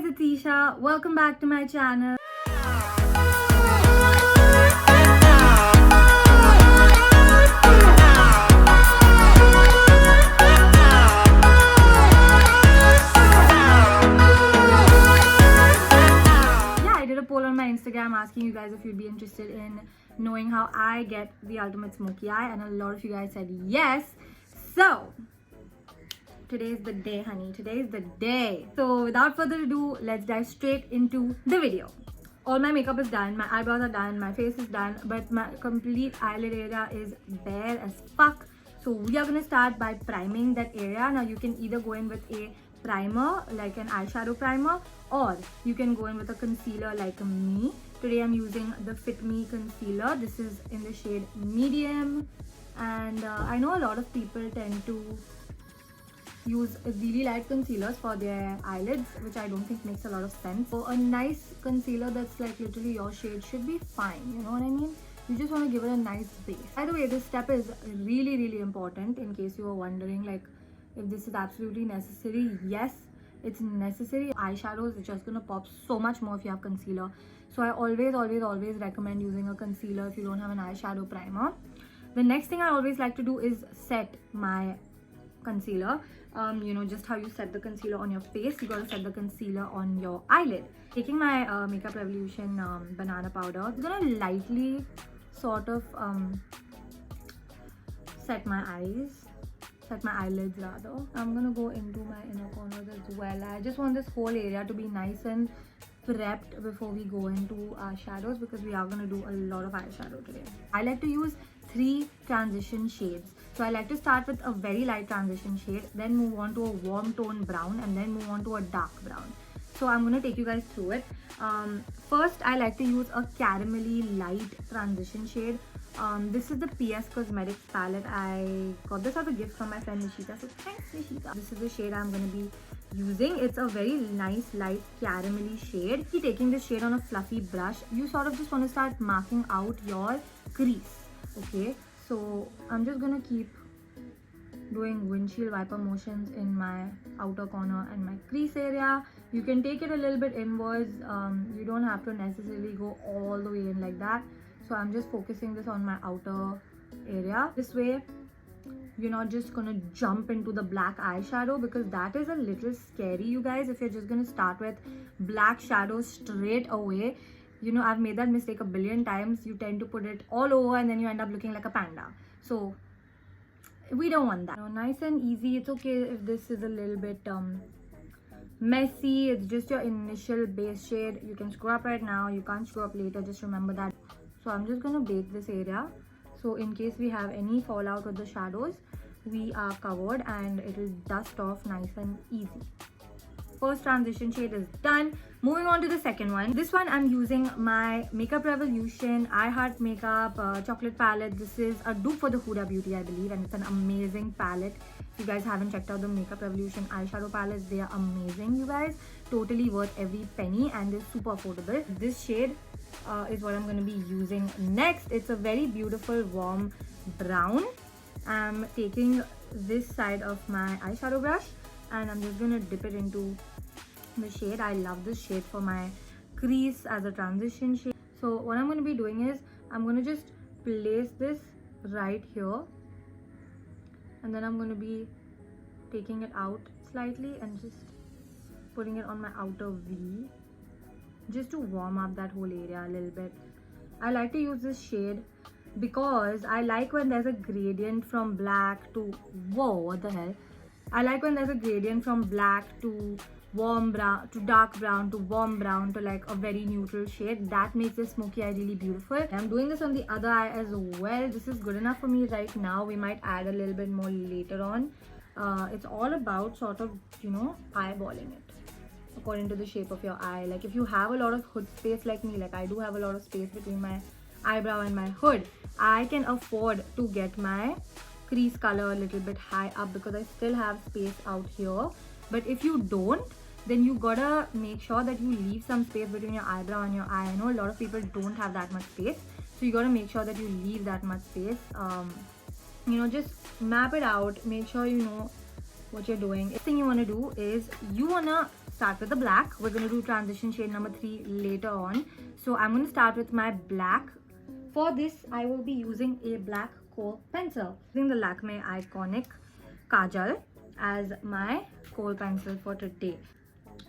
guys, it's Isha. Welcome back to my channel. Yeah, I did a poll on my Instagram asking you guys if you'd be interested in knowing how I get the ultimate smoky eye, and a lot of you guys said yes. So today's the day, honey. Today's the day. So without further ado, let's dive straight into the video. All my makeup is done, my eyebrows are done, my face is done, but my complete eyelid area is bare as fuck. So we are gonna start by priming that area. Now you can either go in with a primer, like an eyeshadow primer, or you can go in with a concealer like me. Today I'm using the Fit Me concealer. This is in the shade medium, and I know a lot of people tend to use really light concealers for their eyelids, which I don't think makes a lot of sense. So a nice concealer that's like literally your shade should be fine, you know what I mean? You just want to give it a nice base. By the way, this step is really important, in case you were wondering like if this is absolutely necessary. Yes, it's necessary. Eyeshadows is just gonna pop so much more if you have concealer. So I always recommend using a concealer if you don't have an eyeshadow primer. The next thing I always like to do is set my concealer. You know, just how you set the concealer on your face, you gotta set the concealer on your eyelid. Taking my Makeup Revolution banana powder, I'm gonna lightly sort of set my eyelids rather. I'm gonna go into my inner corners as well. I just want this whole area to be nice and prepped before we go into our shadows, because we are going to do a lot of eyeshadow today. I like to use 3 transition shades. So I like to start with a very light transition shade, then move on to a warm tone brown, and then move on to a dark brown. So I'm going to take you guys through it. First, I like to use a caramelly light transition shade. This is the PS Cosmetics palette. I got this as a gift from my friend Nishita, so thanks Nishita. This is the shade I'm going to be using. It's a very nice light caramelly shade. Taking this shade on a fluffy brush, you sort of just want to start marking out your crease. Okay, so I'm just going to keep doing windshield wiper motions in my outer corner and my crease area. You can take it a little bit inwards. You don't have to necessarily go all the way in like that. So I'm just focusing this on my outer area. This way you're not just gonna jump into the black eyeshadow, because that is a little scary, you guys. If you're just gonna start with black shadows straight away, you know, I've made that mistake a billion times. You tend to put it all over and then you end up looking like a panda. So we don't want that. You know, nice and easy. It's okay if this is a little bit messy. It's just your initial base shade. You can screw up right now, you can't screw up later, just remember that. So I'm just gonna bake this area, so in case we have any fallout with the shadows, we are covered and it will dust off nice and easy. First transition shade is done. Moving on to the second one. This one I'm using my Makeup Revolution I Heart Makeup chocolate palette. This is a dupe for the Huda Beauty, I believe, and it's an amazing palette. If you guys haven't checked out the Makeup Revolution eyeshadow palettes, they are amazing, you guys. Totally worth every penny, and they're super affordable. This shade is what I'm going to be using next. It's a very beautiful warm brown. I'm taking this side of my eyeshadow brush and I'm just going to dip it into the shade. I love this shade for my crease as a transition shade. So what I'm going to be doing is I'm going to just place this right here, and then I'm going to be taking it out slightly and just putting it on my outer V, just to warm up that whole area a little bit. I like to use this shade because I like when there's a gradient from black to what the hell. I like when there's a gradient from black to warm brown to dark brown to warm brown to like a very neutral shade. That makes this smoky eye really beautiful. I'm doing this on the other eye as well. This is good enough for me right now. We might add a little bit more later on. It's all about sort of, you know, eyeballing it according to the shape of your eye. Like if you have a lot of hood space like me, like I do have a lot of space between my eyebrow and my hood, I can afford to get my crease color a little bit high up because I still have space out here. But if you don't, then you gotta make sure that you leave some space between your eyebrow and your eye. I know a lot of people don't have that much space, so you gotta make sure that you leave that much space. You know, just map it out, make sure you know what you're doing. The thing you want to do is you want to start with the black. We're going to do transition shade number 3 later on. So I'm going to start with my black. For this, I will be using a black kohl pencil. Using the Lakme Iconic Kajal as my kohl pencil for today.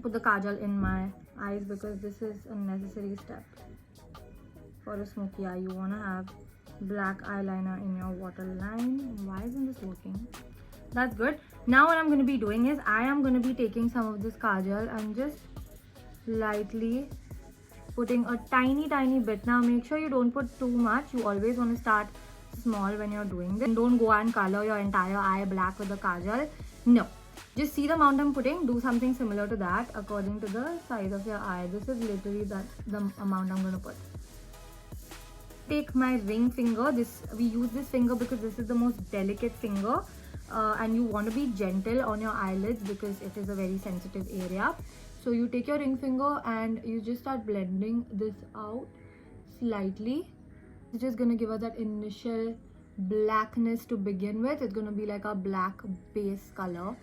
Put the kajal in my eyes because this is a necessary step for a smoky eye. You want to have black eyeliner in your waterline. Why isn't this working? That's good. Now what I'm going to be doing is I am going to be taking some of this kajal and just lightly putting a tiny bit. Now make sure you don't put too much. You always want to start small when you're doing this. Don't go and color your entire eye black with the kajal. No. Just see the amount I'm putting. Do something similar to that according to the size of your eye. This is literally the amount I'm going to put. Take my ring finger. We use this finger because this is the most delicate finger. And you want to be gentle on your eyelids because it is a very sensitive area. So you take your ring finger and you just start blending this out slightly. It's just going to give us that initial blackness to begin with. It's going to be like a black base color.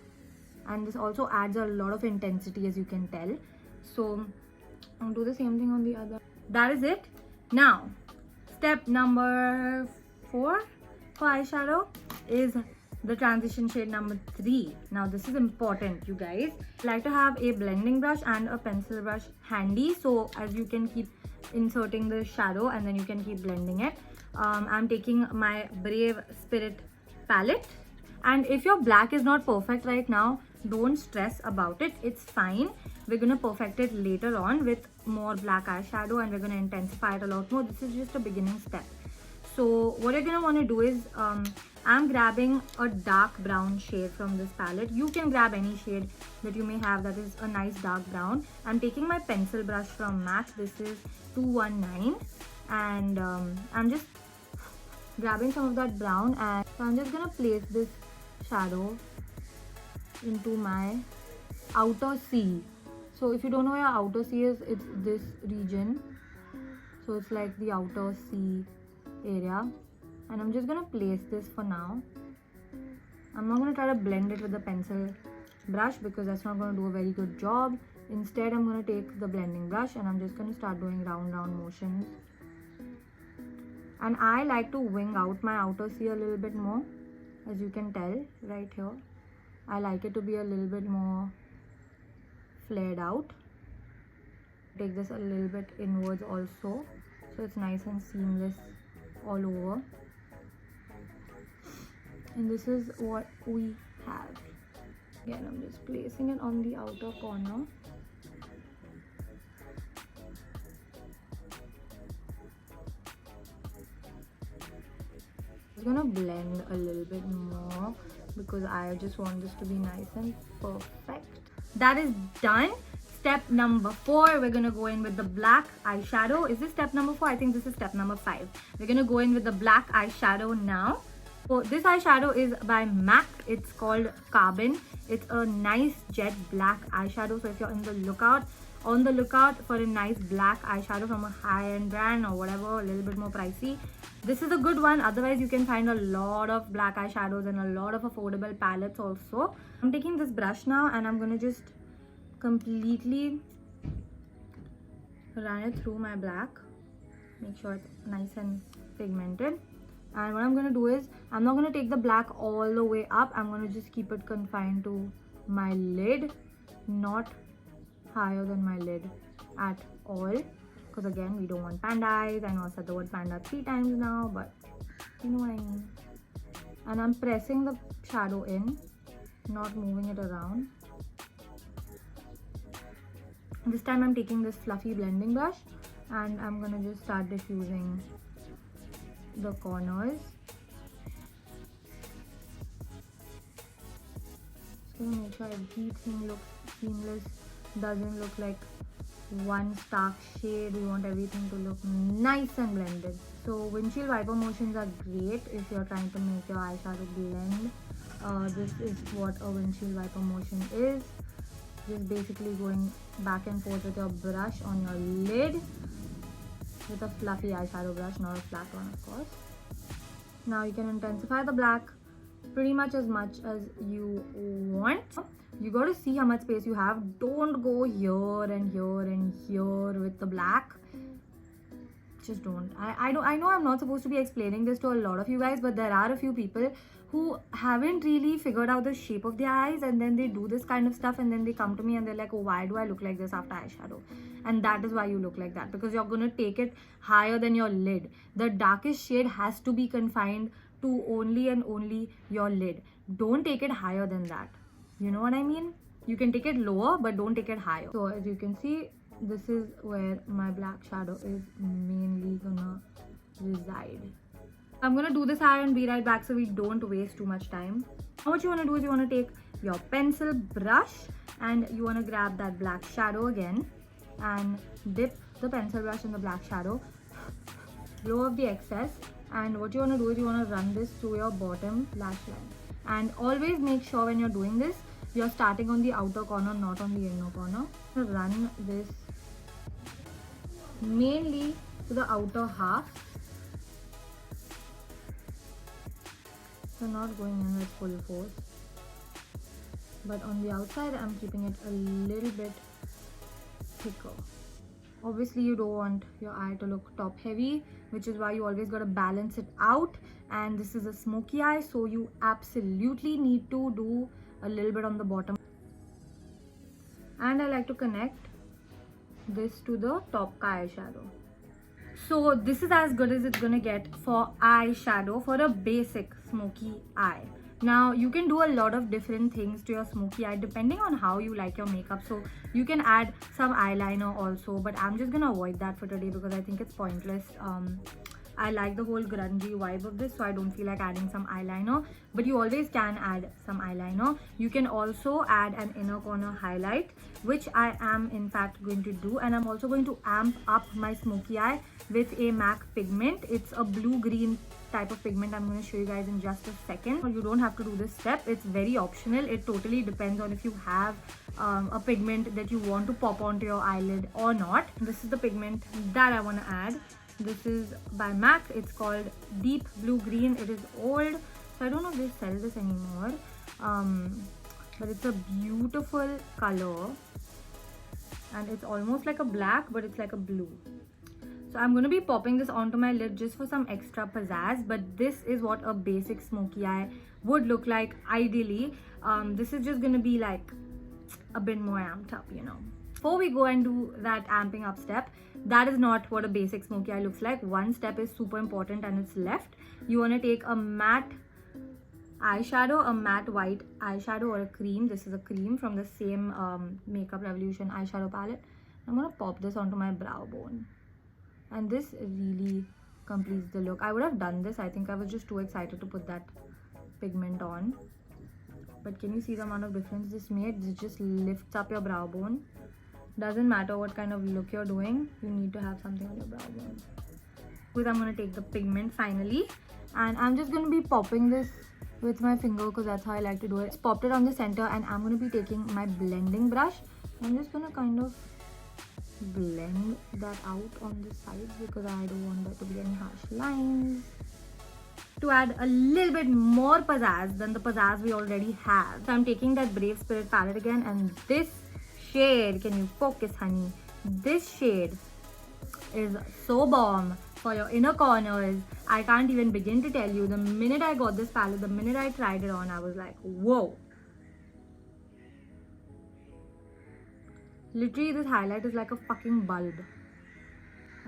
And this also adds a lot of intensity, as you can tell. So I'll do the same thing on the other. That is it. Now, step number 4 for eyeshadow is the transition shade number 3. Now this is important, you guys. I like to have a blending brush and a pencil brush handy, so as you can keep inserting the shadow and then you can keep blending it. I'm taking my Brave Spirit palette, and if your black is not perfect right now, don't stress about it. It's fine. We're gonna perfect it later on with more black eyeshadow and we're gonna intensify it a lot more. This is just a beginning step. So what you're gonna want to do is I'm grabbing a dark brown shade from this palette. You can grab any shade that you may have that is a nice dark brown. I'm taking my pencil brush from MAC. This is 219, and I'm just grabbing some of that brown, and so I'm just gonna place this shadow into my outer C. So if you don't know where your outer C is, it's this region. So it's like the outer C area, and I'm just gonna place this for now. I'm not gonna try to blend it with the pencil brush because that's not gonna do a very good job. Instead, I'm gonna take the blending brush and I'm just gonna start doing round motions. And I like to wing out my outer C a little bit more, as you can tell right here. I like it to be a little bit more flared out. Take this a little bit inwards also, so it's nice and seamless all over. And this is what we have. Again, I'm just placing it on the outer corner. I'm gonna blend a little bit more because I just want this to be nice and perfect. That is done. Step number 4, we're gonna go in with the black eyeshadow. Is this step number 4? I think this is step number 5. We're gonna go in with the black eyeshadow now. So this eyeshadow is by MAC. It's called Carbon. It's a nice jet black eyeshadow. So if you're on the lookout for a nice black eyeshadow from a high-end brand or whatever, a little bit more pricey, this is a good one. Otherwise, you can find a lot of black eyeshadows and a lot of affordable palettes also. I'm taking this brush now and I'm gonna just completely run it through my black. Make sure it's nice and pigmented. And what I'm going to do is, I'm not going to take the black all the way up. I'm going to just keep it confined to my lid, not higher than my lid at all. Because again, we don't want panda eyes. I know I said the word panda 3 times now, but you know what I mean. And I'm pressing the shadow in, not moving it around. This time I'm taking this fluffy blending brush and I'm going to just start diffusing the corners. Just gonna make sure everything looks seamless, doesn't look like one stark shade. We want everything to look nice and blended. So windshield wiper motions are great if you're trying to make your eyeshadow blend. This is what a windshield wiper motion is. Just basically going back and forth with your brush on your lid with a fluffy eyeshadow brush, not a flat one of course. Now you can intensify the black pretty much as you want. You got to see how much space you have. Don't go here and here and here with the black. Just don't. I know I'm not supposed to be explaining this to a lot of you guys, but there are a few people who haven't really figured out the shape of their eyes, and then they do this kind of stuff, and then they come to me and they're like, oh, why do I look like this after eyeshadow? And that is why you look like that, because you're gonna take it higher than your lid. The darkest shade has to be confined to only and only your lid. Don't take it higher than that. You know what I mean? You can take it lower, but don't take it higher. So as you can see, this is where my black shadow is mainly gonna reside. I'm gonna do this eye and be right back so we don't waste too much time. Now what you wanna do is you wanna take your pencil brush and you wanna grab that black shadow again and dip the pencil brush in the black shadow, blow off the excess, and what you wanna do is you wanna run this through your bottom lash line. And always make sure when you're doing this, you're starting on the outer corner, not on the inner corner. Run this mainly to the outer half. So not going in with full force. But on the outside, I'm keeping it a little bit thicker. Obviously, you don't want your eye to look top heavy, which is why you always got to balance it out. And this is a smoky eye, so you absolutely need to do a little bit on the bottom. And I like to connect this to the top eyeshadow. So this is as good as it's gonna get for eyeshadow for a basic smoky eye. Now you can do a lot of different things to your smoky eye depending on how you like your makeup. So you can add some eyeliner also, but I'm just gonna avoid that for today because I think it's pointless. I like the whole grungy vibe of this, so I don't feel like adding some eyeliner, but you always can add some eyeliner. You can also add an inner corner highlight, which I am in fact going to do, and I'm also going to amp up my smoky eye with a MAC pigment. It's a blue-green type of pigment. I'm going to show you guys in just a second. You don't have to do this step. It's very optional. It totally depends on if you have a pigment that you want to pop onto your eyelid or not. This is the pigment that I want to add. This is by MAC. It's called Deep Blue Green. It is old, so I don't know if they sell this anymore. But it's a beautiful color, and it's almost like a black, but it's like a blue. So I'm going to be popping this onto my lid just for some extra pizzazz, but this is what a basic smoky eye would look like ideally. This is just going to be like a bit more amped up, you know. Before we go and do that amping up step, that is not what a basic smoky eye looks like. One step is super important and it's left. You want to take a matte eyeshadow, a matte white eyeshadow or a cream. This is a cream from the same Makeup Revolution eyeshadow palette. I'm going to pop this onto my brow bone. And this really completes the look. I would have done this. I think I was just too excited to put that pigment on. But can you see the amount of difference this made? This just lifts up your brow bone. Doesn't matter what kind of look you're doing, you need to have something on your brow bone. Because I'm going to take the pigment finally. And I'm just going to be popping this with my finger because that's how I like to do it. Just popped it on the center and I'm going to be taking my blending brush. I'm just going to kind of blend that out on the sides because I don't want there to be any harsh lines. To add a little bit more pizzazz than the pizzazz we already have, so I'm taking that Brave Spirit palette again, and this shade, can you focus honey, this shade is so bomb for your inner corners. I can't even begin to tell you. The minute I got this palette, the minute I tried it on, I was like, whoa. Literally, this highlight is like a fucking bulb.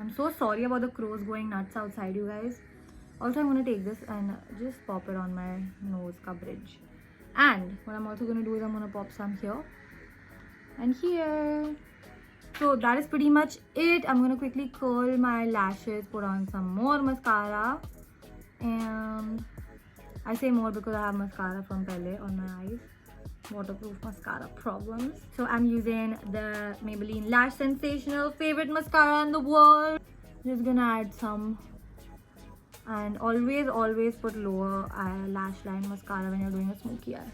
I'm so sorry about the crows going nuts outside, you guys. Also, I'm going to take this and just pop it on my nose coverage. And what I'm also going to do is I'm going to pop some here and here. So that is pretty much it. I'm going to quickly curl my lashes, put on some more mascara. And I say more because I have mascara from Pele on my eyes. Waterproof mascara problems. So I'm using the Maybelline Lash Sensational, favorite mascara in the world. Just gonna add some, and always put lower lash line mascara when you're doing a smoky eye.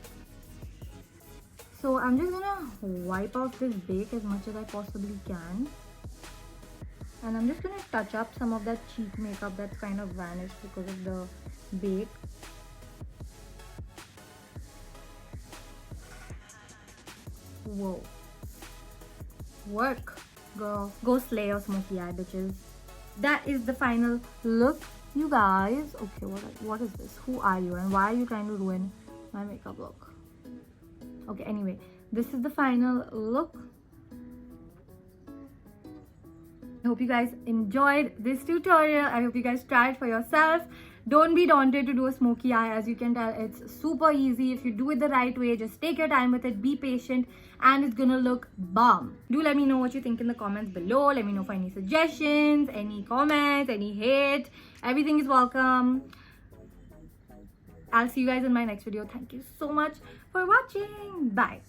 So I'm just gonna wipe out this bake as much as I possibly can, and I'm just gonna touch up some of that cheek makeup that's kind of vanished because of the bake. Whoa. Work, girl. Go slay your smoky eye, bitches. That is the final look, you guys. Okay, what is this? Who are you and why are you trying to ruin my makeup look? Okay, anyway, this is the final look. I hope you guys enjoyed this tutorial. I hope you guys try it for yourself. Don't be daunted to do a smoky eye. As you can tell, it's super easy. If you do it the right way, just take your time with it, be patient, and it's gonna look bomb. Do let me know what you think in the comments below. Let me know for any suggestions, any comments, any hate. Everything is welcome. I'll see you guys in my next video. Thank you so much for watching. Bye.